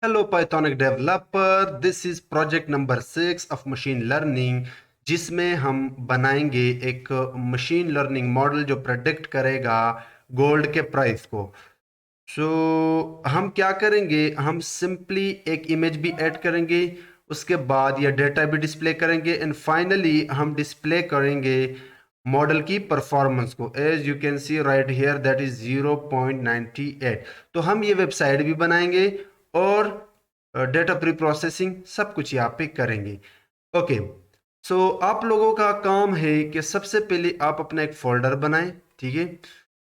Hello Pythonic developer, this is project number 6 of machine learning जिसमें हम बनाएंगे एक मशीन लर्निंग मॉडल जो प्रेडिक्ट करेगा गोल्ड के प्राइस को। हम क्या करेंगे, हम सिंपली एक इमेज भी ऐड करेंगे, उसके बाद यह डेटा भी डिस्प्ले करेंगे एंड फाइनली हम डिस्प्ले करेंगे मॉडल की परफॉर्मेंस को। As you can see right here that is 0.98। तो हम ये वेबसाइट भी बनाएंगे और डेटा प्री प्रोसेसिंग सब कुछ यहाँ पे करेंगे। ओके, आप लोगों का काम है कि सबसे पहले आप अपना एक फोल्डर बनाएं, ठीक है।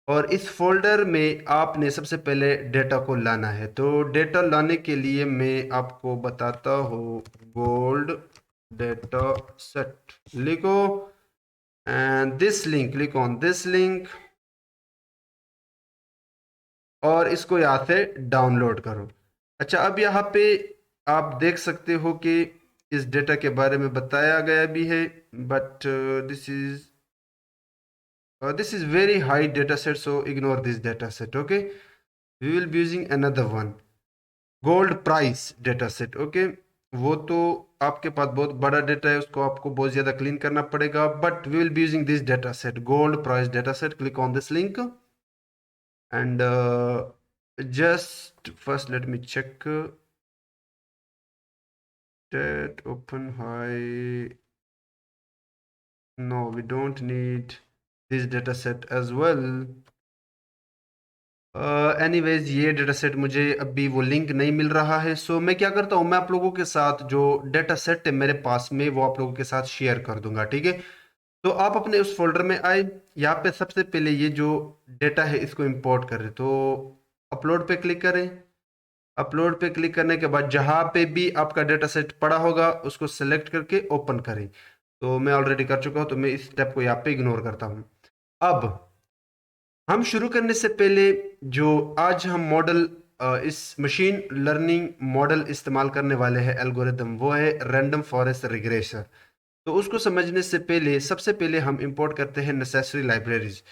और इस फोल्डर में आपने सबसे पहले डेटा को लाना है। तो डेटा लाने के लिए मैं आपको बताता हूँ, गोल्ड डेटा सेट लिखो and this link, click on this link और इसको यहाँ से डाउनलोड करो। अच्छा, अब यहाँ पे आप देख सकते हो कि इस डेटा के बारे में बताया गया भी है, but this is very high data set, so ignore this data set. Okay, we will be using another one, gold price data set. Okay, वो तो आपके पास बहुत बड़ा डेटा है, उसको आपको बहुत ज्यादा क्लीन करना पड़ेगा, but we will be using this data set, gold price data set. Click on this link and just first let me check that open high. No, we don't need this data set as well. Anyways ये data set मुझे अभी वो link नहीं मिल रहा है, सो मैं क्या करता हूँ, मैं आप लोगों के साथ जो डेटा सेट है मेरे पास में वो आप लोगों के साथ शेयर कर दूंगा, ठीक है। तो आप अपने उस फोल्डर में आए, यहाँ पे सबसे पहले ये जो डेटा है इसको इंपोर्ट करें, तो अपलोड पे क्लिक करें। अपलोड पे क्लिक करने के बाद जहां पे भी आपका डेटा सेट पड़ा होगा उसको सेलेक्ट करके ओपन करें। तो मैं ऑलरेडी कर चुका हूं, तो मैं इस स्टेप को यहाँ पे इग्नोर करता हूं। अब हम शुरू करने से पहले जो आज हम मॉडल इस मशीन लर्निंग मॉडल इस्तेमाल करने वाले हैं, एल्गोरिदम, वो है रैंडम फॉरेस्ट रिग्रेसर। तो उसको समझने से पहले सबसे पहले हम इंपोर्ट करते हैं necessary libraries.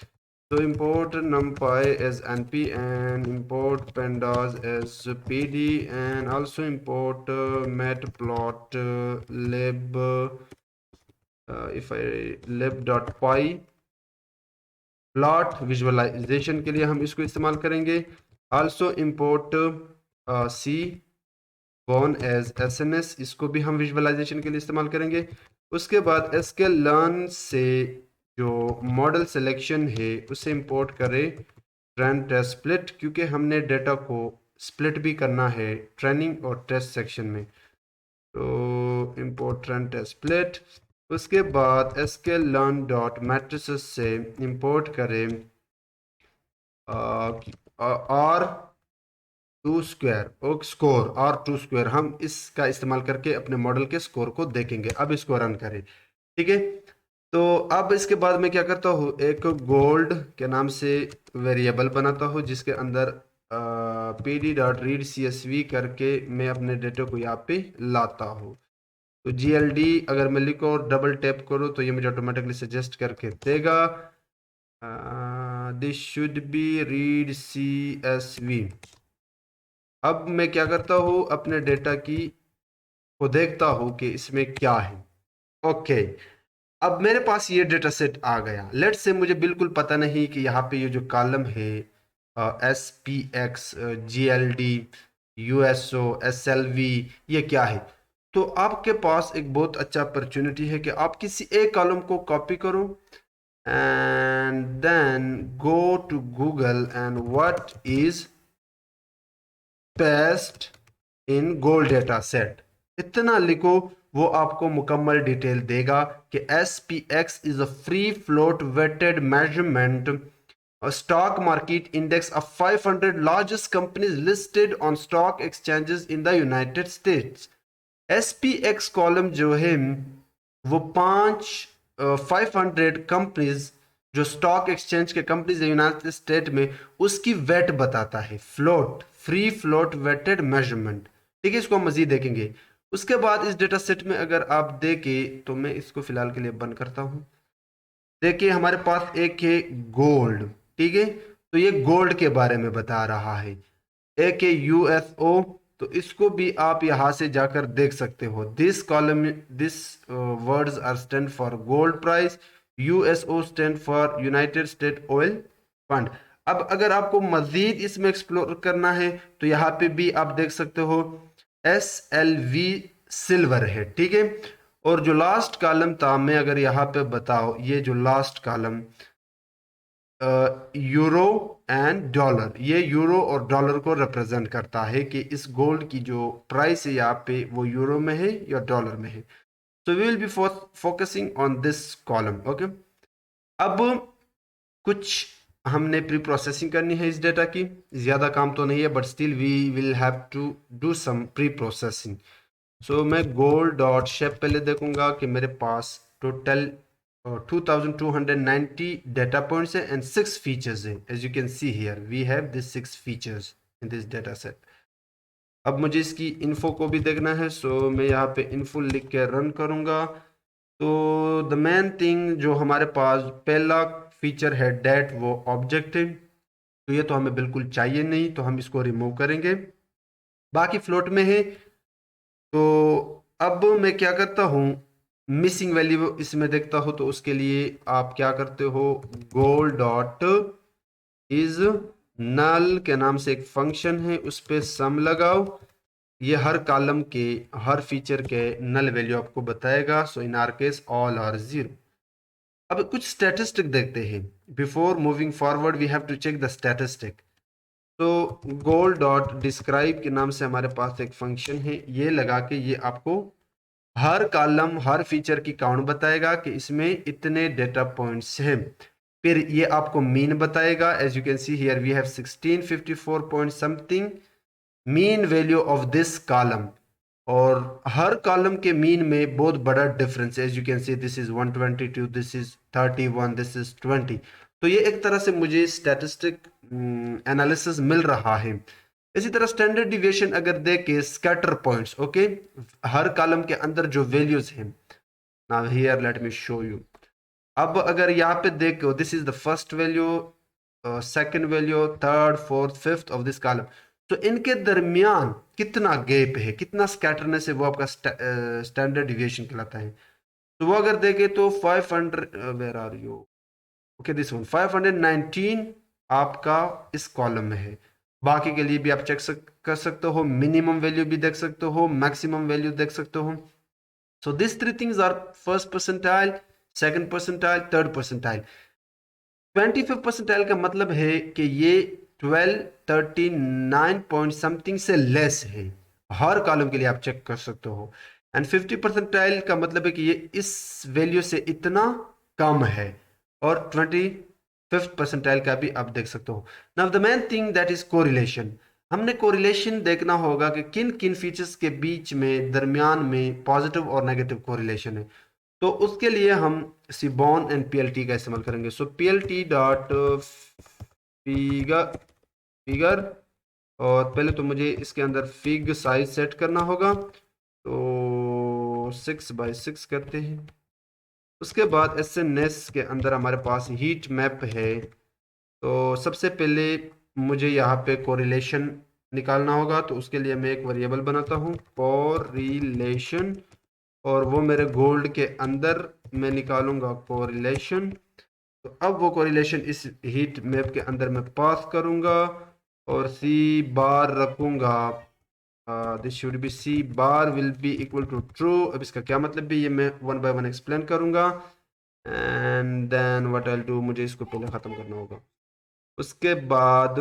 So import numpy as np and import pandas as pd and also import matplotlib if I lib.py। Plot visualization के लिए हम इसको इस्तेमाल करेंगे। Also import seaborn as SNS, इसको भी हम विजुअलाइजेशन के लिए इस्तेमाल करेंगे। उसके बाद एसक्यूएल लर्न से जो मॉडल सिलेक्शन है उसे इंपोर्ट करें ट्रेन टेस्ट स्प्लिट, क्योंकि हमने डेटा को स्प्लिट भी करना है ट्रेनिंग और टेस्ट सेक्शन में। तो इंपोर्ट ट्रेन टेस्ट स्प्लिट। उसके बाद एसक्यूएल लर्न डॉट मैट्रिसेस से इंपोर्ट करें आर टू स्क्वायर और स्कोर, आर टू स्क्वायर। हम इसका इस्तेमाल करके अपने मॉडल के स्कोर को देखेंगे। अब इसको रन करें, ठीक है। तो अब इसके बाद मैं क्या करता हूँ, एक गोल्ड के नाम से वेरिएबल बनाता हूँ जिसके अंदर P D dot read C S V करके मैं अपने डेटा को यहाँ पे लाता हूँ। तो जी एल डी अगर मैं लिखो और डबल टैप करूँ तो ये मुझे ऑटोमेटिकली सजेस्ट करके देगा this should be read C S V. अब मैं क्या करता हूँ, अपने डेटा की को देखता हूँ कि इसमें क्या है। ओके, अब मेरे पास ये डेटा सेट आ गया। लेट्स से मुझे बिल्कुल पता नहीं कि यहाँ पे ये जो कॉलम है S P X G L D U S O S L V ये क्या है। तो आपके पास एक बहुत अच्छा अपॉर्चुनिटी है कि आप किसी एक कॉलम को कॉपी करो and then go to Google and what is paste in gold data set, इतना लिखो, वो आपको मुकम्मल डिटेल देगा कि SPX is a free float weighted measurement stock market index of 500 largest companies listed on stock exchanges in the United States. SPX column जो है वो 500 कंपनीज जो स्टॉक एक्सचेंज के कंपनीज है यूनाइटेड स्टेट में, उसकी वेट बताता है, float, free float weighted measurement, ठीक है। इसको हम मजीद देखेंगे। उसके बाद इस डेटा सेट में अगर आप देखें तो मैं इसको फिलहाल के लिए बंद करता हूं। देखिए हमारे पास एक है गोल्ड, ठीक है। तो ये गोल्ड के बारे में बता रहा है। एक है यूएसओ तो इसको भी आप यहाँ से जाकर देख सकते हो। This column, this words are stand for gold price, USO stand for United State oil fund. अब अगर आपको मजीद इसमें एक्सप्लोर करना है तो यहाँ पे भी आप देख सकते हो SLV सिल्वर है, ठीक है। और जो लास्ट कॉलम था, मैं अगर यहाँ पे बताओ, ये जो last column euro and dollar, ये यूरो और डॉलर को रिप्रेजेंट करता है कि इस गोल्ड की जो प्राइस है यहाँ पे वो यूरो में है या डॉलर में है। So we will be focusing on this column, okay. अब कुछ हमने प्री प्रोसेसिंग करनी है इस डेटा की, ज़्यादा काम तो नहीं है, but still we will have to do some pre processing. So मैं गोल्ड डॉट शेप पहले देखूंगा कि मेरे पास टोटल 2290 डेटा पॉइंट्स है एंड 6 फीचर्स है। As you can see here we have this 6 features in this data set. अब मुझे इसकी इन्फो को भी देखना है, सो मैं यहाँ पे इन्फो लिख के रन करूँगा। तो द मेन थिंग जो हमारे पास पहला फीचर है डेट, वो ऑब्जेक्ट है, तो ये तो हमें बिल्कुल चाहिए नहीं, तो हम इसको रिमूव करेंगे। बाकी फ्लोट में है। तो अब मैं क्या करता हूँ, मिसिंग वैल्यू इसमें देखता हूँ, तो उसके लिए आप क्या करते हो, गोल्ड डॉट इज नल के नाम से एक फंक्शन है, उस पर सम लगाओ। ये हर कॉलम के हर फीचर के नल वैल्यू आपको बताएगा। So in our case all are zero. अब कुछ स्टैटिस्टिक देखते हैं। Before moving forward we have to check the statistic. तो गोल डॉट डिस्क्राइब के नाम से हमारे पास एक फंक्शन है, ये लगा के ये आपको हर कॉलम हर फीचर की काउंट बताएगा कि इसमें इतने डेटा पॉइंट्स हैं। फिर ये आपको मीन बताएगा। As you can see here we have 1654 point something mean value of this column. और हर कॉलम के मीन में बहुत बड़ा डिफरेंस है। As you can see this is 122, this is 31, this is 20। तो ये एक तरह से मुझे स्टैटिस्टिक एनालिसिस मिल रहा है। इसी तरह स्टैंडर्ड डिविएशन अगर देखे स्कैटर पॉइंट्स, ओके, हर कॉलम के अंदर जो वैल्यूज हैं। Now here let me show you. अब अगर यहाँ पे देखो, this is the first value, second value, third, fourth, fifth of this column. तो इनके दरमियान कितना गैप है, कितना स्कैटरनेस है, वो आपका स्टैंडर्ड डिविएशन कहलाता है। तो वो अगर देखे तो 500, where are you, okay this one 519 आपका इस कॉलम में है। बाकी के लिए भी आप चेक कर सकते हो, मिनिमम वैल्यू भी देख सकते हो, मैक्सिमम वैल्यू देख सकते हो। So this three things are first percentile, second percentile, third percentile. 25th percentile का मतलब है कि ये 12, 39 पॉइंट समथिंग से लेस है। हर कॉलम के लिए आप चेक कर सकते हो। एंड 50 परसेंटाइल का मतलब है कि ये इस वैल्यू से इतना कम है। और 25th परसेंटाइल का भी आप देख सकते हो। Now the main thing that is correlation. हमने कोरिलेशन देखना होगा कि किन किन फीचर्स के बीच में दरमियान में पॉजिटिव और नेगेटिव कोरिलेशन है। तो उसके लिए हम सिबॉन एंड पीएलटी का इस्तेमाल करेंगे। सो पीएलटी डॉट फिगर फिगर, और पहले तो मुझे इसके अंदर फिग साइज सेट करना होगा, तो 6x6 करते हैं। उसके बाद एसएनएस के अंदर हमारे पास हीट मैप है। तो सबसे पहले मुझे यहाँ पे कोरिलेशन निकालना होगा, तो उसके लिए मैं एक वेरिएबल बनाता हूँ कोरिलेशन, और वो मेरे गोल्ड के अंदर मैं निकालूंगा कोरिलेशन। तो अब वो कोरिलेशन इस हीट मैप के अंदर मैं पास करूंगा और सी बार रखूंगा। This should be C bar will be equal to true. अब इसका क्या मतलब भी ये मैं वन बाय वन एक्सप्लेन करूंगा। And then what I do, मुझे इसको पहले ख़त्म करना होगा। उसके बाद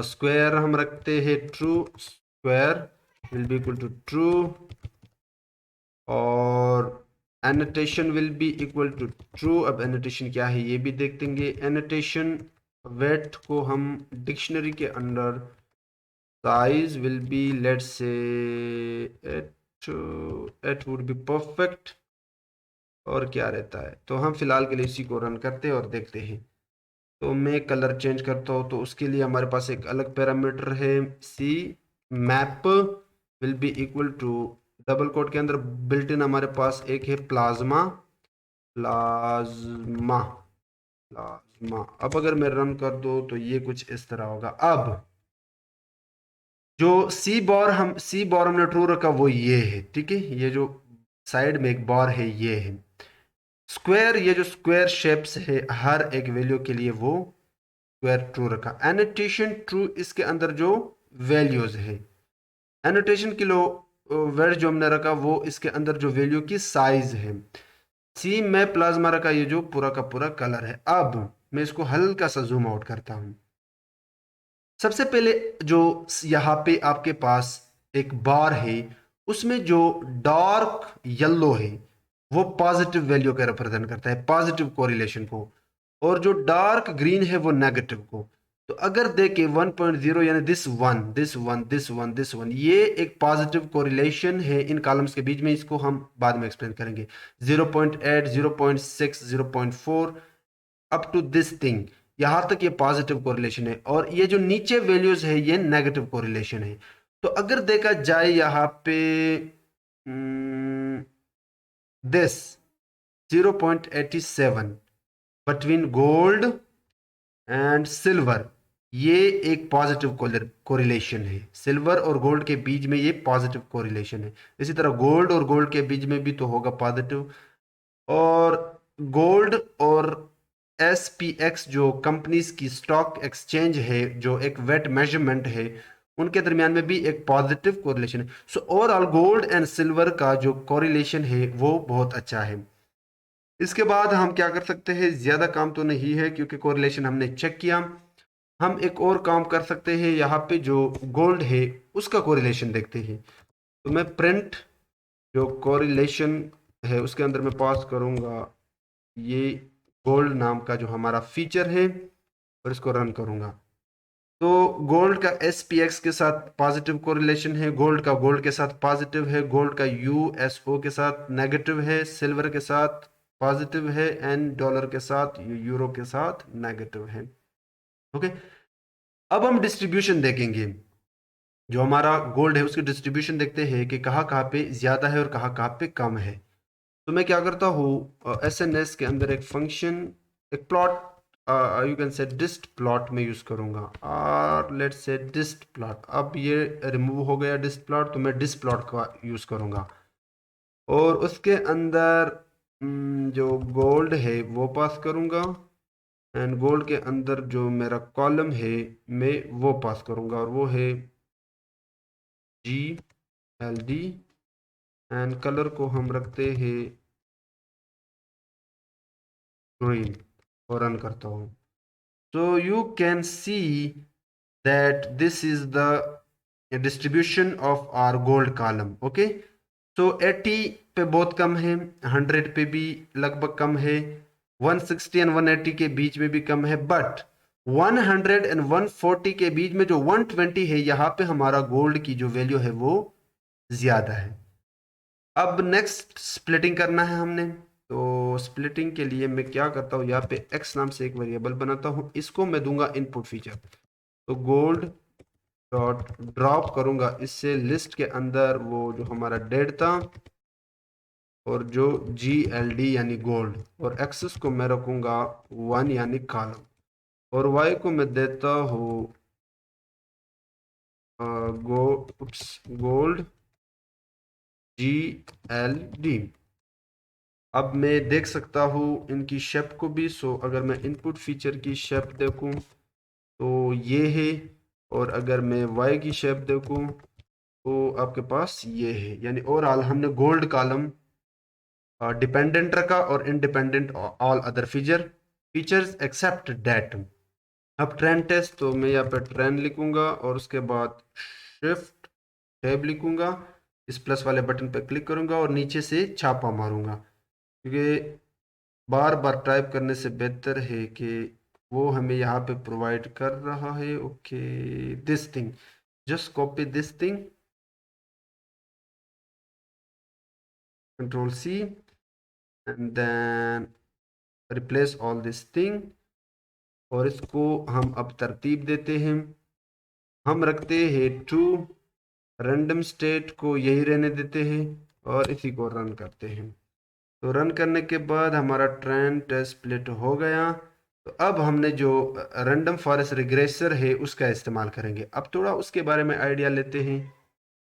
स्क्वायर हम रखते हैं true, square will be equal to true, और annotation will be equal to true. अब एनोटेशन क्या है ये भी देख देंगे। एनोटेशन वेट को हम डिक्शनरी के अंदर size will be let's say eight would be perfect. और क्या रहता है, तो हम फिलहाल के लिए इसी को रन करते हैं और देखते हैं। तो मैं कलर चेंज करता हूँ, तो उसके लिए हमारे पास एक अलग पैरामीटर है C map will be equal to, double quote के अंदर बिल्ट इन हमारे पास एक है प्लाज्मा, प्लाज्मा, प्लाज्मा। अब अगर मैं रन कर दूँ तो ये कुछ इस तरह होगा। अब जो सी बार हमने ट्रू रखा वो ये है, ठीक है। ये जो साइड में एक बार है ये है। स्क्वायर, ये जो स्क्वायर शेप्स है हर एक वैल्यू के लिए वो स्क्वायर ट्रू रखा। एनोटेशन ट्रू, इसके अंदर जो वैल्यूज है एनोटेशन किलो वर्ड जो हमने रखा वो इसके अंदर जो वैल्यू की साइज है। सी में प्लाज्मा रखा, ये जो पूरा का पूरा कलर है। अब मैं इसको हल्का सा जूम आउट करता हूं। सबसे पहले जो यहाँ पे आपके पास एक बार है उसमें जो डार्क येलो है वो पॉजिटिव वैल्यू का रिप्रेजेंट करता है, पॉजिटिव कोरिलेशन को, और जो डार्क ग्रीन है वो नेगेटिव को। तो अगर देखें 1.0 यानी दिस वन ये एक पॉजिटिव कोरिलेशन है इन कॉलम्स के बीच में, इसको हम बाद में एक्सप्लेन करेंगे। 0.8, 0.6, 0.4 अप टू दिस थिंग, यहां तक ये पॉजिटिव कोरिलेशन है, और ये जो नीचे वैल्यूज है ये नेगेटिव कोरिलेशन है। तो अगर देखा जाए यहाँ पे this 0.87 between gold and silver, ये एक पॉजिटिव कोरिलेशन है। सिल्वर और गोल्ड के बीच में ये पॉजिटिव कोरिलेशन है। इसी तरह गोल्ड और गोल्ड के बीच में भी तो होगा पॉजिटिव। और गोल्ड और SPX जो कंपनीज की स्टॉक एक्सचेंज है, जो एक वेट मेजरमेंट है, उनके दरमियान में भी एक पॉजिटिव कोरिलेशन है। So overall gold and silver का जो कोरिलेशन है वो बहुत अच्छा है। इसके बाद हम क्या कर सकते हैं, ज्यादा काम तो नहीं है क्योंकि कोरिलेशन हमने चेक किया। हम एक और काम कर सकते हैं, यहाँ पे जो गोल्ड है उसका कोरिलेशन देखते हैं। तो मैं प्रिंट जो कोरिलेशन है उसके अंदर मैं पास करूंगा ये गोल्ड नाम का जो हमारा फीचर है और इसको रन करूंगा। तो गोल्ड का SPX के साथ पॉजिटिव कोरिलेशन है, गोल्ड का गोल्ड के साथ पॉजिटिव है, गोल्ड का USO के साथ नेगेटिव है, सिल्वर के साथ पॉजिटिव है, एंड डॉलर के साथ, यूरो के साथ नेगेटिव है। ओके, अब हम डिस्ट्रीब्यूशन देखेंगे। जो हमारा गोल्ड है उसकी डिस्ट्रीब्यूशन देखते हैं कि कहाँ कहाँ पे ज्यादा है और कहाँ कहाँ पे कम है। तो मैं क्या करता हूँ, SNS के अंदर एक फंक्शन, एक plot, you can say डिस्ट plot में यूज करूंगा, और लेट्स से डिस्ट प्लॉट। अब ये रिमूव हो गया डिस्ट प्लॉट, तो मैं डिस्ट प्लॉट का यूज करूंगा, और उसके अंदर जो गोल्ड है वो पास करूंगा, एंड गोल्ड के अंदर जो मेरा कॉलम है मैं वो पास करूंगा, और वो है GLD, एंड कलर को हम रखते हैं ग्रीन, और रन करता हूँ। So you can see that this is the distribution of our gold column. Okay. So 80 पे बहुत कम है, 100 पे भी लगभग कम है, 160 एंड 180 के बीच में भी कम है, बट 100 एंड 140 के बीच में जो 120 है यहाँ पे हमारा गोल्ड की जो वैल्यू है वो ज्यादा है। अब नेक्स्ट स्प्लिटिंग करना है हमने। तो स्प्लिटिंग के लिए मैं क्या करता हूँ, यहाँ पे x नाम से एक वेरिएबल बनाता हूँ, इसको मैं दूंगा इनपुट फीचर। तो गोल्ड डॉट ड्रॉप करूंगा इससे लिस्ट के अंदर वो जो हमारा डेट था, और जो GLD यानी गोल्ड, और एक्सेस को मैं रखूंगा 1 यानी कॉलम, और y को मैं देता हूँ गोल्ड GLD। अब मैं देख सकता हूँ इनकी शेप को भी। सो अगर मैं इनपुट फीचर की शेप देखूँ तो ये है, और अगर मैं y की शेप देखूँ तो आपके पास ये है। यानी ओवरऑल हमने गोल्ड कॉलम डिपेंडेंट रखा और independent all other features except date. अब ट्रेंड टेस्ट, तो मैं यहाँ पे ट्रेंड लिखूंगा और उसके बाद शिफ्ट टैब लिखूंगा, इस प्लस वाले बटन पे क्लिक करूंगा और नीचे से छापा मारूंगा, क्योंकि बार बार टाइप करने से बेहतर है कि वो हमें यहाँ पे प्रोवाइड कर रहा है। Okay, this thing, just copy this thing, Ctrl+C, and then replace all this thing, और इसको हम अब तरतीब देते हैं। हम रखते हैं टू, रैंडम स्टेट को यही रहने देते हैं, और इसी को रन करते हैं। तो रन करने के बाद हमारा ट्रेंड टेस्ट स्प्लिट हो गया। तो अब हमने जो रैंडम फॉरेस्ट रिग्रेसर है उसका इस्तेमाल करेंगे। अब थोड़ा उसके बारे में आइडिया लेते हैं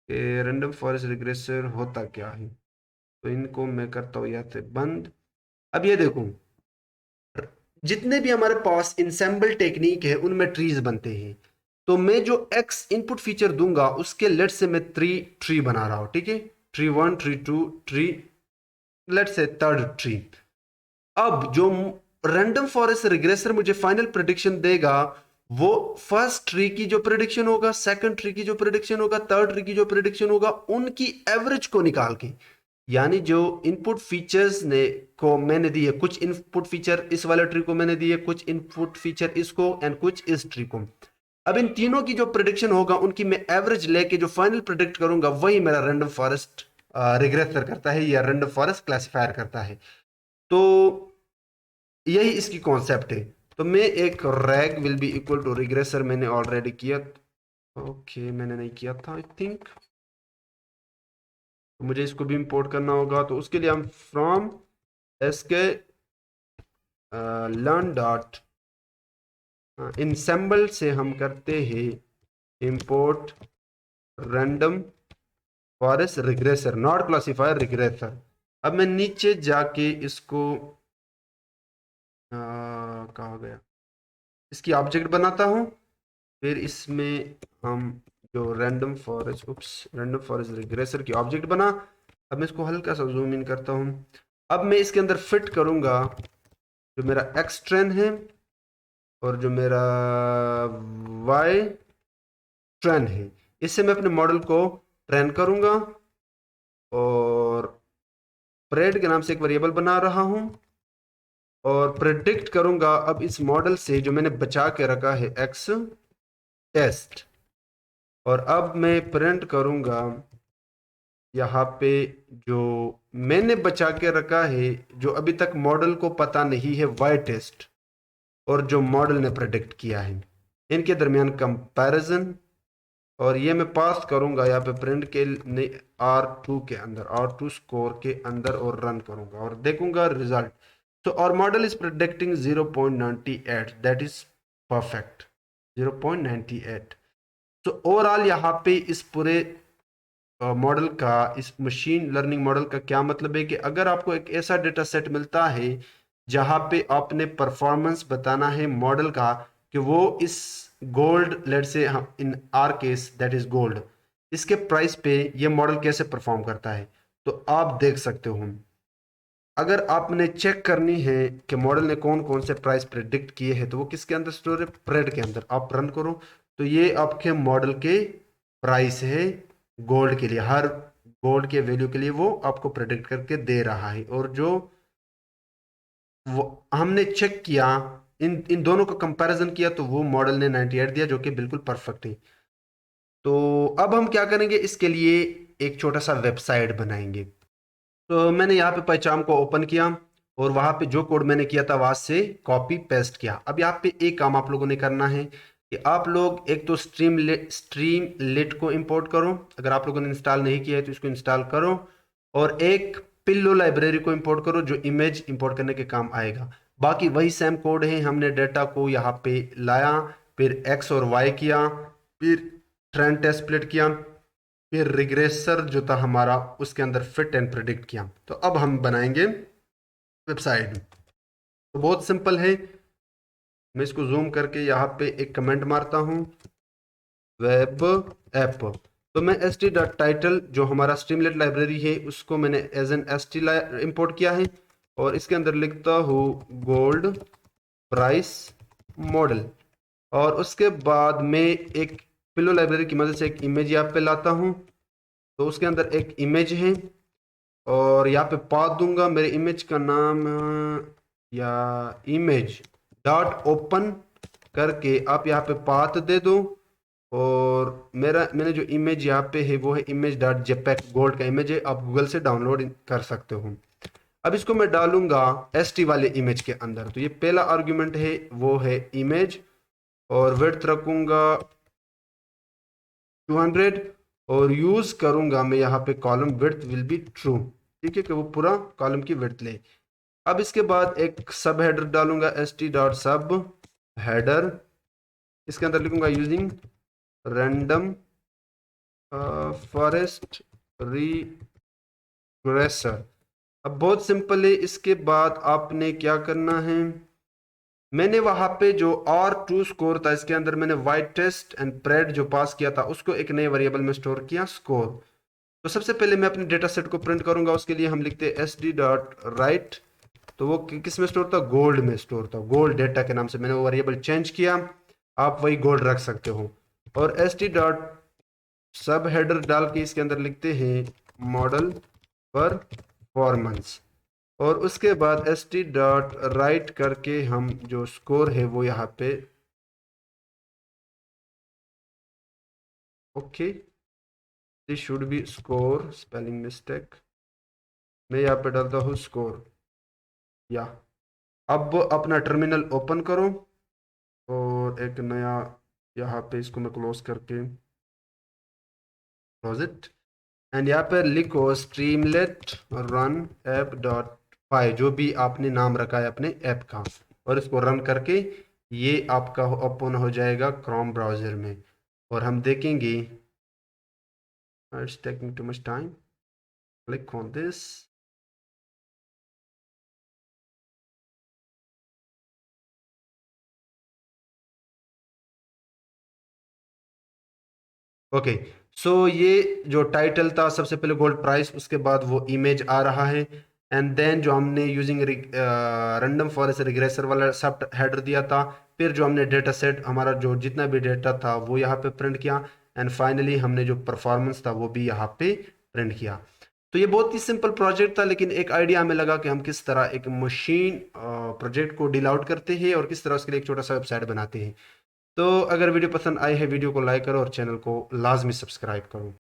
कि रैंडम फॉरेस्ट रिग्रेसर होता क्या है। तो इनको मैं करता हूँ यहाँ से बंद। अब ये देखो, जितने भी हमारे पास इंसेंबल टेक्निक है उनमें ट्रीज बनते हैं। तो मैं जो एक्स इनपुट फीचर दूंगा उसके लेट से मैं ट्री बना रहा हूँ, ठीक है। Tree one, tree two, tree, let say third tree. अब जो रैंडम फॉरेस्ट रिग्रेसर मुझे फाइनल प्रिडिक्शन देगा, वो फर्स्ट ट्री की जो प्रिडिक्शन होगा, सेकंड ट्री की जो प्रिडिक्शन होगा, थर्ड ट्री की जो प्रिडिक्शन होगा, उनकी एवरेज को निकाल के, यानी जो इनपुट फीचर्स ने को मैंने दिए, कुछ इनपुट फीचर इस वाले ट्री को मैंने दिए, कुछ इनपुट फीचर इसको एंड कुछ इस ट्री को। अब इन तीनों की जो प्रिडिक्शन होगा उनकी मैं एवरेज लेके जो फाइनल प्रिडिक्ट करूंगा वही मेरा रैंडम फॉरेस्ट रिग्रेसर करता है या रैंडम फॉरेस्ट क्लासिफायर करता है। तो यही इसकी कॉन्सेप्ट है। तो मैं एक reg will be equal to regressor मैंने ऑलरेडी किया। ओके, मैंने नहीं किया था आई थिंक। तो मुझे इसको भी इंपोर्ट करना होगा। तो उसके लिए हम from SK learn dot ensemble से हम करते हैं import random forest regressor, not classifier, regressor. अब मैं नीचे जाके इसको कहाँ गया, इसकी ऑब्जेक्ट बनाता हूँ। फिर इसमें हम जो रैंडम फॉरेस्ट रिग्रेसर की ऑब्जेक्ट बना। अब मैं इसको हल्का सा जूम इन करता हूँ। अब मैं इसके अंदर फिट करूंगा जो मेरा एक्स ट्रेन है और जो मेरा वाई ट्रेन है। इससे मैं अपने मॉडल को ट्रेन करूंगा और परेड के नाम से एक वेरिएबल बना रहा हूं और प्रेडिक्ट करूंगा अब इस मॉडल से जो मैंने बचा के रखा है एक्स टेस्ट। और अब मैं प्रिंट करूंगा यहाँ पे जो मैंने बचा के रखा है, जो अभी तक मॉडल को पता नहीं है, वाई टेस्ट, और जो मॉडल ने प्रेडिक्ट किया है, इनके दरमियान कंपैरिजन। और ये मैं पास करूंगा यहाँ पे प्रिंट के R2 के अंदर, R2 स्कोर के अंदर, और रन करूंगा और देखूंगा रिजल्ट। तो और model is predicting 0.98, that is perfect, 0.98। तो ओवरऑल यहाँ पे इस पूरे मॉडल का, इस मशीन लर्निंग मॉडल का क्या मतलब है कि अगर आपको एक ऐसा डेटा सेट मिलता है जहां पे आपने परफॉर्मेंस बताना है मॉडल का कि वो इस गोल्ड, लेट से हम इन our case that is gold, इसके प्राइस पे ये मॉडल कैसे परफॉर्म करता है, तो आप देख सकते हो। अगर आपने चेक करनी है कि मॉडल ने कौन कौन से प्राइस प्रेडिक्ट किए हैं, तो वो किसके अंदर स्टोर है, प्रेड के अंदर। आप रन करो तो ये आपके मॉडल के प्राइस है गोल्ड के लिए, हर गोल्ड के वैल्यू के लिए वो आपको प्रेडिक्ट करके दे रहा है। और जो वो हमने चेक किया, इन इन दोनों का कंपैरिजन किया, तो वो मॉडल ने 98 दिया जो कि बिल्कुल परफेक्ट है। तो अब हम क्या करेंगे, इसके लिए एक छोटा सा वेबसाइट बनाएंगे। तो मैंने यहाँ पे पहचान को ओपन किया और वहां पे जो कोड मैंने किया था वहां से कॉपी पेस्ट किया। अब यहाँ पे एक काम आप लोगों ने करना है कि आप लोग एक तो स्ट्रीम लिट को इंपोर्ट करो, अगर आप लोगों ने इंस्टॉल नहीं किया है तो इसको इंस्टॉल करो। और एक पिल्लो लाइब्रेरी को इंपोर्ट करो जो इमेज इंपोर्ट करने के काम आएगा। बाकी वही सेम कोड है, हमने डेटा को यहाँ पे लाया, फिर एक्स और वाई किया, फिर ट्रेंड टेस्ट स्प्लिट किया, फिर रिग्रेसर जो था हमारा उसके अंदर फिट एंड प्रिडिक्ट किया। तो अब हम बनाएंगे वेबसाइट। तो बहुत सिंपल है, मैं इसको जूम करके यहाँ पे एक कमेंट मारता हूँ, वेब ऐप। तो मैं एस टी डॉट टाइटल जो हमारा स्ट्रीमलेट लाइब्रेरी है उसको मैंने as N S T import किया है और इसके अंदर लिखता हूँ गोल्ड प्राइस मॉडल। और उसके बाद मैं एक पिलो लाइब्रेरी की मदद से एक इमेज यहाँ पे लाता हूँ। तो उसके अंदर एक इमेज है और यहाँ पे पाथ दूंगा मेरे इमेज का नाम, या इमेज डॉट ओपन करके आप यहाँ पे पाथ दे दो। और मैंने जो इमेज यहाँ पे है वो है इमेज डॉट जेपैक, गोल्ड का इमेज है, आप गूगल से डाउनलोड कर सकते हो। अब इसको मैं डालूंगा एस टी वाले इमेज के अंदर। तो ये पहला आर्ग्यूमेंट है वो है इमेज, और विड्थ रखूंगा 200 और यूज करूंगा मैं यहाँ पे column width will be true, ठीक है, कि वो पूरा कॉलम की विड्थ ले। अब इसके बाद एक सब हेडर डालूंगा, st.sub हेडर, इसके अंदर लिखूंगा यूजिंग रैंडम फॉरेस्ट रिग्रेसर। अब बहुत सिंपल है, इसके बाद आपने क्या करना है, मैंने वहां पे जो R2 स्कोर था इसके अंदर मैंने वाइट टेस्ट एंड प्रेड जो पास किया था उसको एक नए वेरिएबल में स्टोर किया स्कोर। तो सबसे पहले मैं अपने डेटा सेट को प्रिंट करूंगा, उसके लिए हम लिखते हैं sd.write। तो वो किस में स्टोर था, गोल्ड में स्टोर था, गोल्ड डेटा के नाम से मैंने वो वेरिएबल चेंज किया, आप वही गोल्ड रख सकते हो। और st.सब हेडर डाल के इसके अंदर लिखते हैं मॉडल परफॉर्मेंस, और उसके बाद st.write करके हम जो स्कोर है वो यहाँ पे, okay this should B score, spelling mistake, मैं यहाँ पे डालता हूँ स्कोर। या अब अपना टर्मिनल ओपन करो और एक नया, यहाँ पे इसको मैं क्लोज करके क्लोज इट, एंड यहाँ पर लिखो स्ट्रीमलेट रन ऐप डॉट पाई, जो भी आपने नाम रखा है अपने ऐप का, और इसको रन करके ये आपका ओपन हो जाएगा क्रोम ब्राउज़र में। और हम देखेंगे, it's taking too much time, click on this. Okay, so ये जो टाइटल था सबसे पहले गोल्ड प्राइस, उसके बाद वो इमेज आ रहा है, एंड देन जो हमने यूजिंग रैंडम फॉरेस्ट रिग्रेसर वाला सब हेडर दिया था, फिर जो हमने डेटा सेट हमारा जो जितना भी डेटा था वो यहाँ पे प्रिंट किया, एंड फाइनली हमने जो परफॉर्मेंस था वो भी यहाँ पे प्रिंट किया। तो ये बहुत ही सिंपल प्रोजेक्ट था, लेकिन एक आइडिया हमें लगा कि हम किस तरह एक मशीन प्रोजेक्ट को डील आउट करते हैं और किस तरह उसके लिए एक छोटा सा वेबसाइट बनाते हैं। तो अगर वीडियो पसंद आई है, वीडियो को लाइक करो और चैनल को लाजमी सब्सक्राइब करो।